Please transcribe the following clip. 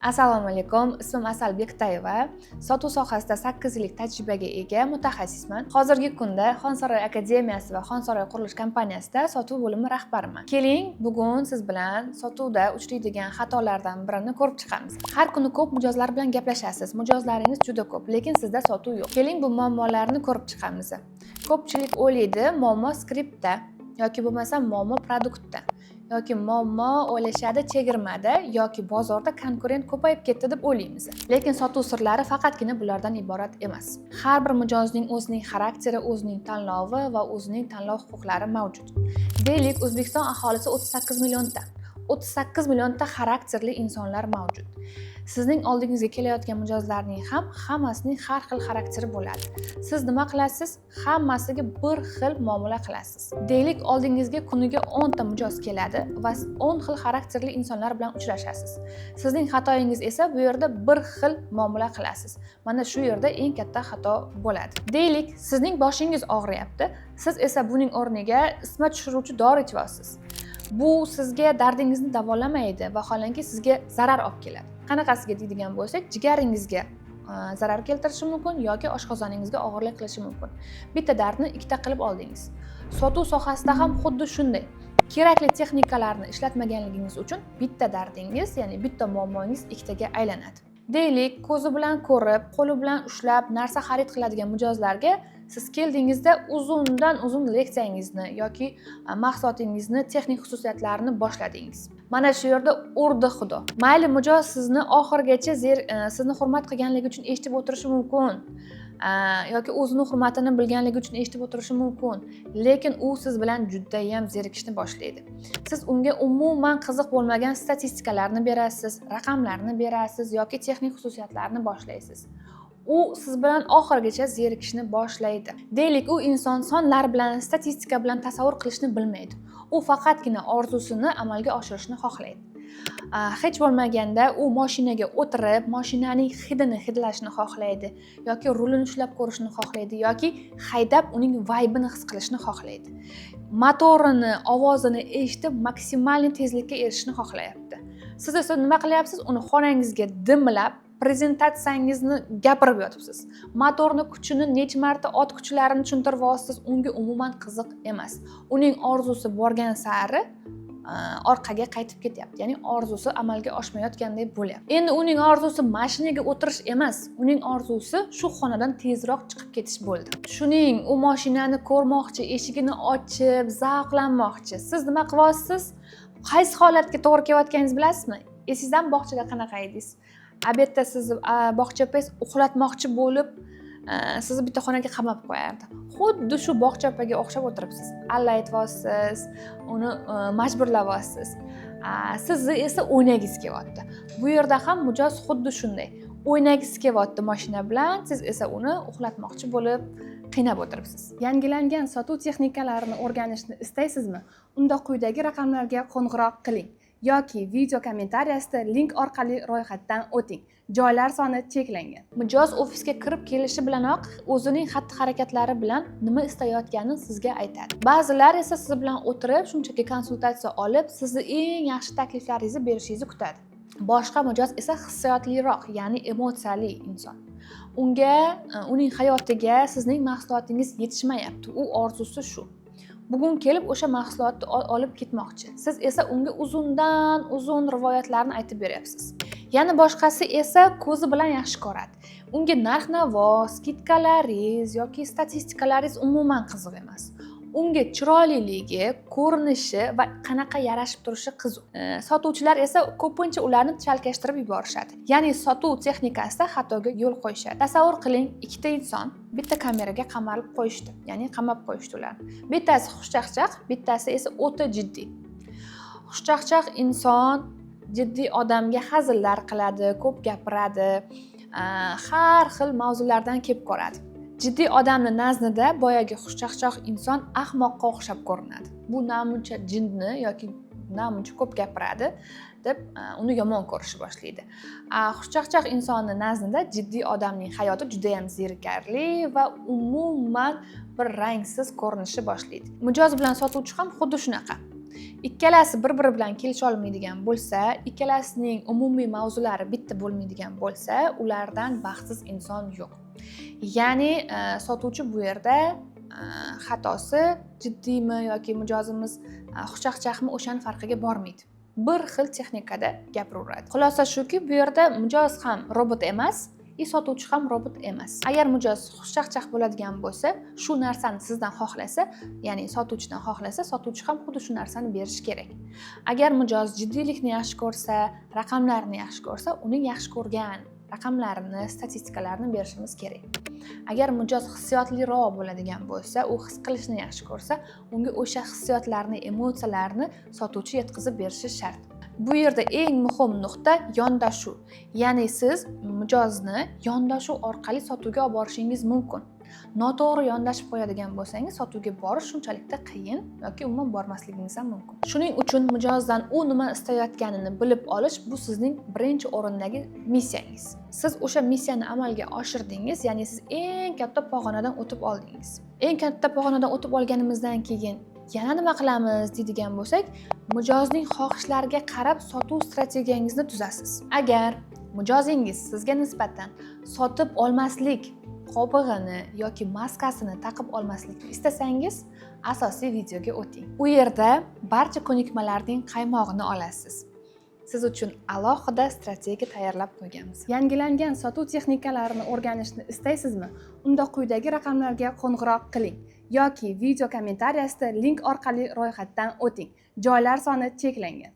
Assalomu alaykum. Ismim Asal Bekitayeva. Sotuv sohasida 8 yillik tajribaga ega mutaxassisman. Hozirgi kunda Xonsaroy akademiyasi va Xonsaroy qurilish kompaniyasida sotuv bo'limi rahbariman. Keling, bugun siz bilan sotuvda uchraydigan xatolardan birini ko'rib chiqamiz. Har kuni ko'p mijozlar bilan gaplashasiz. Mijozlaringiz juda ko'p, lekin sizda sotuv yo'q. Keling, bu muammolarni ko'rib chiqamiz. Ko'pchilik o'ylaydi, muammo skriptda yoki bo'lmasa muammo produktda. Yoki muammo o'ylashadi chegirmada yoki bozorda konkurent ko'payib ketdi deb o'ylaymiz. Lekin sotuv sirlari faqatgina bulardan iborat emas. Har bir mijozning o'zining xarakteri, o'zining tanlovi va o'zining tanlov huquqlari mavjud. Deylik, O'zbekiston aholisi 38 millionta. 38 millionta xarakterli insonlar mavjud. Sizning oldingizga kelayotgan mijozlarning ham hammasining har xil xarakteri bo'ladi. Siz nima qilasiz? Hammasiga bir xil muomala qilasiz. Deylik, oldingizga kuniga 10 ta mijoz keladi va 10 xil xarakterli insonlar bilan uchrashasiz. Sizning xatoyingiz esa bu yerda bir xil muomala qilasiz. Mana shu yerda eng katta xato bo'ladi. Deylik, sizning boshingiz og'riyapti, siz esa buning o'rniga isitma tushiruvchi dori ichyapsiz. Bu sizga dardingizni davolamaydi va vaholanki sizga zarar olib keladi. Qanaqasiga deydigan bo'lsak, jigaringizga zarar keltirishi mumkin yoki oshqozoningizga og'irlik qilishi mumkin. Bitta dardni ikkita qilib oldingiz. Sotuv sohasida ham xuddi shunday. Kerakli texnikalarni ishlatmaganligingiz uchun bitta dardingiz, ya'ni bitta muammongiz ikkitaga aylanadi. Deylik, ko'zi bilan ko'rib, qo'li bilan ushlab narsa xarid qiladigan mijozlarga siz keldingizda uzundan uzun leksiyangizni yoki mahsulotingizni texnik xususiyatlarini boshladingiz. Mana shu yerda urdi xudo. Mayli mijoz sizni oxirgacha sizni hurmat qilganligi uchun eshitib o'tirishi mumkin. Yoki o'zining hurmatini bilganligi uchun eshitib o'tirishi mumkin, lekin u siz bilan juda ham zerikishni boshlaydi. Siz unga umuman qiziq bo'lmagan statistikalarni berasiz, raqamlarni berasiz yoki texnik xususiyatlarni boshlaysiz. U siz bilan oxirgacha zerikishni boshlaydi. Deylik, u inson sonlar bilan, statistika bilan tasavvur qilishni bilmaydi. U faqatgina orzusini amalga oshirishni xohlaydi. Hech bo'lmaganda u mashinaga o'tirib, mashinaning hidini hidlashni xohlaydi yoki rulini ushlab ko'rishni xohlaydi yoki haydab uning vaybini his qilishni xohlaydi. Motorini, ovozini eshitib maksimal tezlikka erishishni xohlayapti. Siz esa nima qilyapsiz? Uni xonangizga dimlab prezentatsiyangizni gapirib yotibsiz. Motorni kuchini necha marta ot kuchlarini tushuntirib olasiz, unga umuman qiziq emas. Uning orzusi borgan sari orqaga qaytib ketyapti. Ya'ni orzusi amalga oshmayotganday bo'lyapti. Endi uning orzusi mashinaga o'tirish emas, uning orzusi shu xonadan tezroq chiqib ketish bo'ldi. Shuning u mashinani ko'rmoqchi, eshigini ochib, zavqlanmoqchi. Siz nima qilyapsiz? Qaysi holatga to'g'ri kelayotganingizni bilasizmi? Esingizdan bog'chada qanaqa edingiz? Albatta siz bog'chapangiz uxlatmoqchi bo'lib, sizni bitta xonaga qamab qo'yardi. Xuddi shu bog'chapaga o'xshab o'tiribsiz. Alla aytyapsiz, uni majburlayapsiz. Sizni esa o'ynagingiz kelyapti. Bu yerda ham mijoz xuddi shunday. O'ynagingiz kelyapti mashina bilan, siz esa uni uxlatmoqchi bo'lib qiynab o'tiribsiz. Yangilangan sotuv texnikalarini o'rganishni istaysizmi? Unda quyidagi raqamlarga qo'ng'iroq qiling yoki video kommentariyasida link orqali ro'yxatdan o'ting. Joylar soni cheklangan. Mijoz ofisga kirib kelishi bilanoq o'zining xatti-harakatlari bilan nima istayotganini sizga aytadi. Ba'zilar esa siz bilan o'tirib, shunchaki konsultatsiya olib, sizni eng yaxshi takliflaringizni berishingizni kutadi. Boshqa mijoz esa hissiyotliroq, ya'ni emotsiyali inson. Unga, uning hayotiga sizning mahsulotingiz yetishmayapti. U orzusi shu. Bugun kelib o'sha mahsulotni olib ketmoqchi. Siz esa unga uzundan uzun rivoyatlarni aytib beryapsiz. Yana boshqasi esa ko'zi bilan yaxshi ko'radi. Unga narx-navo, skidkalaringiz yoki statistikalarningiz umuman qiziq emas. Unga chiroyliligi, ko'rinishi va qanaqa yarashib turishi qiziq. Sotuvchilar esa ko'pincha ularni chalkashtirib yuborishadi. Ya'ni sotuv texnikasida xatoga yo'l qo'yishadi. Tasavvur qiling, ikkita inson bitta kameraga qamalib qo'yishdi, ya'ni qamab qo'yishdi ularni. Bittasi xushchaqchaq, bittasi esa o'ta jiddiy. Xushchaqchaq inson jiddiy odamga hazillar qiladi, ko'p gapiradi, har xil mavzulardan kelib ko'radi. Jiddiy odamning nazdida boyagi xushchaqchaq inson ahmoqqa o'xshab ko'rinadi. Bu namuncha jinni yoki namuncha ko'p gapiradi deb uni yomon ko'rishni boshlaydi. Xushchaqchaq insonning nazdida jiddiy odamning hayoti juda ham zerikarli va umuman bir rangsiz ko'rinishni boshlaydi. Mijoz bilan sotuvchi ham xuddi shunaqa. ikkalasi bir-biri bilan kelisha olmaydigan bo'lsa, ikkalasining umumiy mavzulari bitta bo'lmaydigan bo'lsa, ulardan baxtsiz inson yo'q. Ya'ni sotuvchi bu yerda xatosi jiddiymi yoki mijozimiz xushchaqchaqmi o'shaning farqiga bormaydi. Bir xil texnikada gapiraveradi. Xulosa shuki, bu yerda mijoz ham robot emas, sotuvchi ham robot emas. Agar mijoz xushchaqchaq bo'ladigan bo'lsa, shu narsani sizdan xohlasa, ya'ni sotuvchidan xohlasa, sotuvchi ham xuddi shu narsani berish kerak. Agar mijoz jiddiylikni yaxshi ko'rsa, raqamlarni yaxshi ko'rsa, uning yaxshi ko'rgan raqamlarini, statistikalarni berishimiz kerak. Agar mijoz hissiyotliroq bo'ladigan bo'lsa, u his qilishni yaxshi ko'rsa, unga o'sha hissiyotlarni, emotsiyalarni sotuvchi yetkazib berishi shart. Bu yerda eng muhim nuqta yondashuv. Ya'ni siz mijozni yondashuv orqali sotuvga olib borishingiz mumkin. Noto'g'ri yondashib qo'yadigan bo'lsangiz, sotuvga borish shunchalikda qiyin yoki umuman bormasligingiz ham mumkin. Shuning uchun mijozdan u nima istayotganini bilib olish bu sizning birinchi o'rindagi missiyangiz. Siz o'sha missiyani amalga oshirdingiz, ya'ni siz eng katta pog'onadan o'tib oldingiz. Eng katta pog'onadan o'tib olganimizdan keyin yana nima qilamiz deydigan bo'lsak, mijozning xohishlariga qarab sotuv strategiyangizni tuzasiz. Agar mijozingiz sizga nisbatan sotib olmaslik qobig'ini yoki maskasini taqib olmaslikni istasangiz, asosiy videoga o'ting. U yerda barcha ko'nikmalarning qaymog'ini olasiz. Siz uchun alohida strategiya tayyorlab qo'yganmiz. Yangilangan sotuv texnikalarini o'rganishni istaysizmi? Unda quyidagi raqamlarga qo'ng'iroq qiling yoki video kommentariyasida link orqali ro'yxatdan o'ting. Joylar soni cheklangan.